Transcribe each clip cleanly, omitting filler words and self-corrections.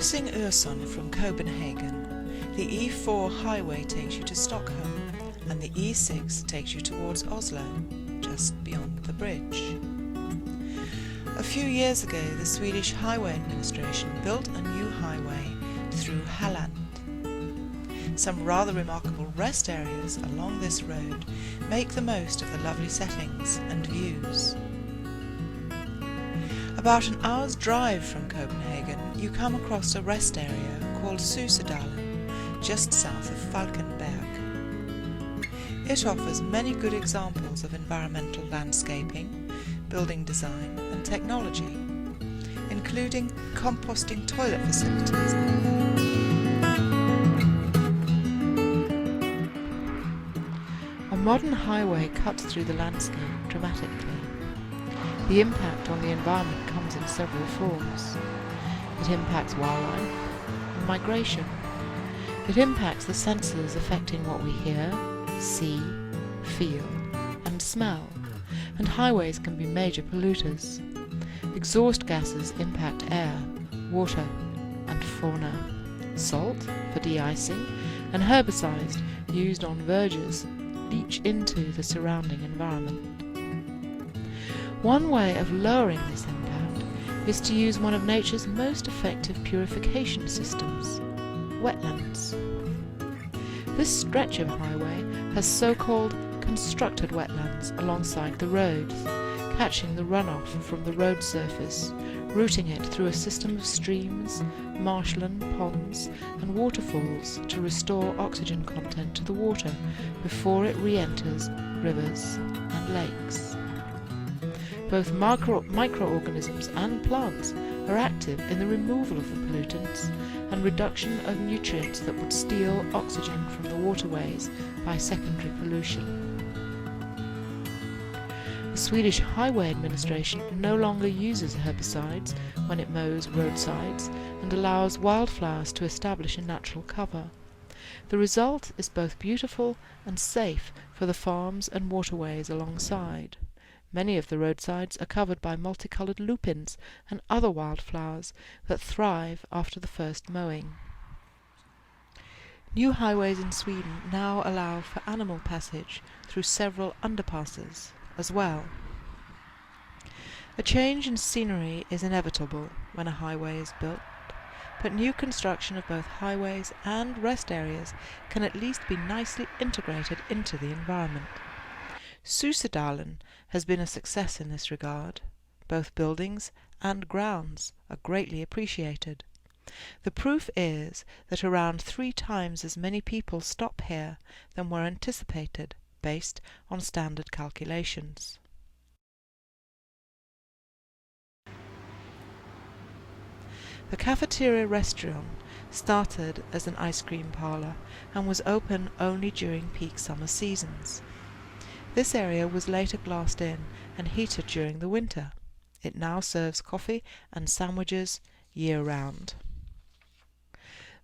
Crossing Øresund from Copenhagen, the E4 highway takes you to Stockholm and the E6 takes you towards Oslo, just beyond the bridge. A few years ago, the Swedish Highway Administration built a new highway through Halland. Some rather remarkable rest areas along this road make the most of the lovely settings and views. About an hour's drive from Copenhagen, you come across a rest area called Susedalen, just south of Falkenberg. It offers many good examples of environmental landscaping, building design and technology, including composting toilet facilities. A modern highway cuts through the landscape dramatically. The impact on the environment comes in several forms. It impacts wildlife and migration. It impacts the senses affecting what we hear, see, feel and smell, and highways can be major polluters. Exhaust gases impact air, water and fauna. Salt for de-icing and herbicides used on verges leach into the surrounding environment. One way of lowering this impact is to use one of nature's most effective purification systems, wetlands. This stretch of highway has so-called constructed wetlands alongside the roads, catching the runoff from the road surface, routing it through a system of streams, marshland, ponds and waterfalls to restore oxygen content to the water before it re-enters rivers and lakes. Both microorganisms and plants are active in the removal of the pollutants and reduction of nutrients that would steal oxygen from the waterways by secondary pollution. The Swedish Highway Administration no longer uses herbicides when it mows roadsides and allows wildflowers to establish a natural cover. The result is both beautiful and safe for the farms and waterways alongside. Many of the roadsides are covered by multicoloured lupins and other wildflowers that thrive after the first mowing. New highways in Sweden now allow for animal passage through several underpasses as well. A change in scenery is inevitable when a highway is built, but new construction of both highways and rest areas can at least be nicely integrated into the environment. Susedalen has been a success in this regard. Both buildings and grounds are greatly appreciated. The proof is that around 3 times as many people stop here than were anticipated based on standard calculations. The cafeteria restaurant started as an ice cream parlour and was open only during peak summer seasons. This area was later glassed in and heated during the winter. It now serves coffee and sandwiches year-round.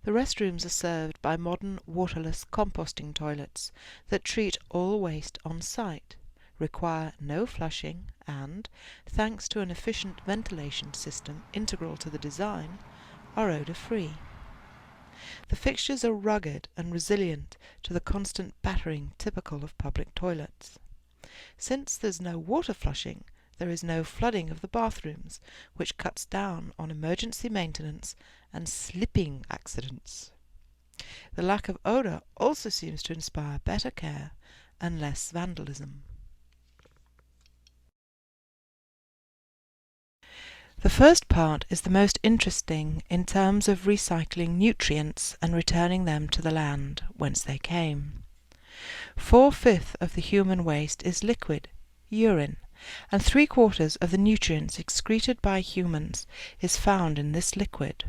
The restrooms are served by modern waterless composting toilets that treat all waste on site, require no flushing and, thanks to an efficient ventilation system integral to the design, are odor-free. The fixtures are rugged and resilient to the constant battering typical of public toilets. Since there's no water flushing, there is no flooding of the bathrooms, which cuts down on emergency maintenance and slipping accidents. The lack of odour also seems to inspire better care and less vandalism. The first part is the most interesting in terms of recycling nutrients and returning them to the land whence they came. 4/5 of the human waste is liquid, urine, and 3/4 of the nutrients excreted by humans is found in this liquid.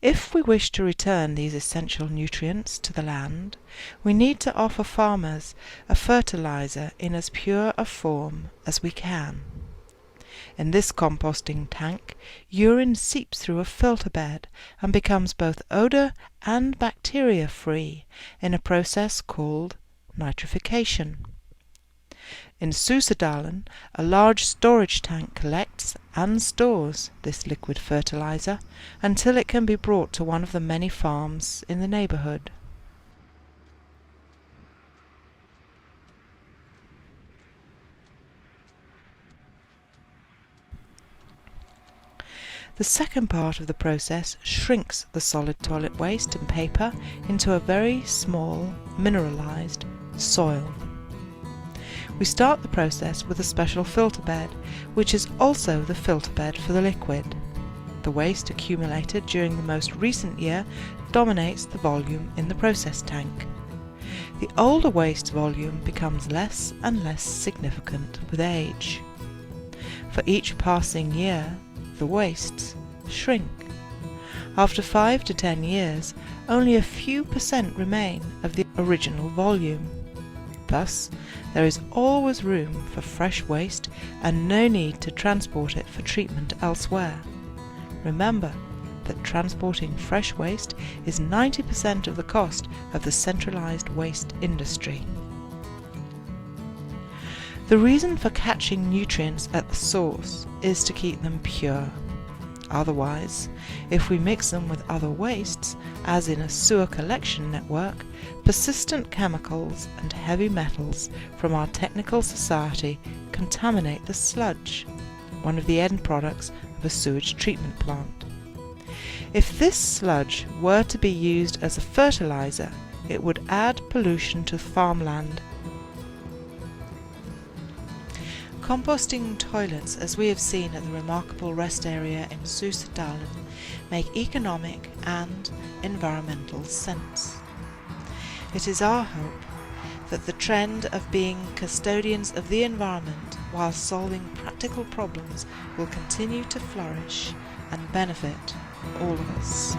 If we wish to return these essential nutrients to the land, we need to offer farmers a fertilizer in as pure a form as we can. In this composting tank, urine seeps through a filter bed and becomes both odour and bacteria free in a process called nitrification. In Susedalen, a large storage tank collects and stores this liquid fertilizer until it can be brought to one of the many farms in the neighborhood. The second part of the process shrinks the solid toilet waste and paper into a very small, mineralized soil. We start the process with a special filter bed, which is also the filter bed for the liquid. The waste accumulated during the most recent year dominates the volume in the process tank. The older waste volume becomes less and less significant with age. For each passing year, the wastes shrink. After 5 to 10 years, only a few % remain of the original volume. Thus, there is always room for fresh waste and no need to transport it for treatment elsewhere. Remember that transporting fresh waste is 90% of the cost of the centralized waste industry. The reason for catching nutrients at the source is to keep them pure. Otherwise, if we mix them with other wastes, as in a sewer collection network, persistent chemicals and heavy metals from our technical society contaminate the sludge, one of the end products of a sewage treatment plant. If this sludge were to be used as a fertilizer, it would add pollution to farmland. Composting toilets, as we have seen at the remarkable rest area in Susedalen, make economic and environmental sense. It is our hope that the trend of being custodians of the environment while solving practical problems will continue to flourish and benefit all of us.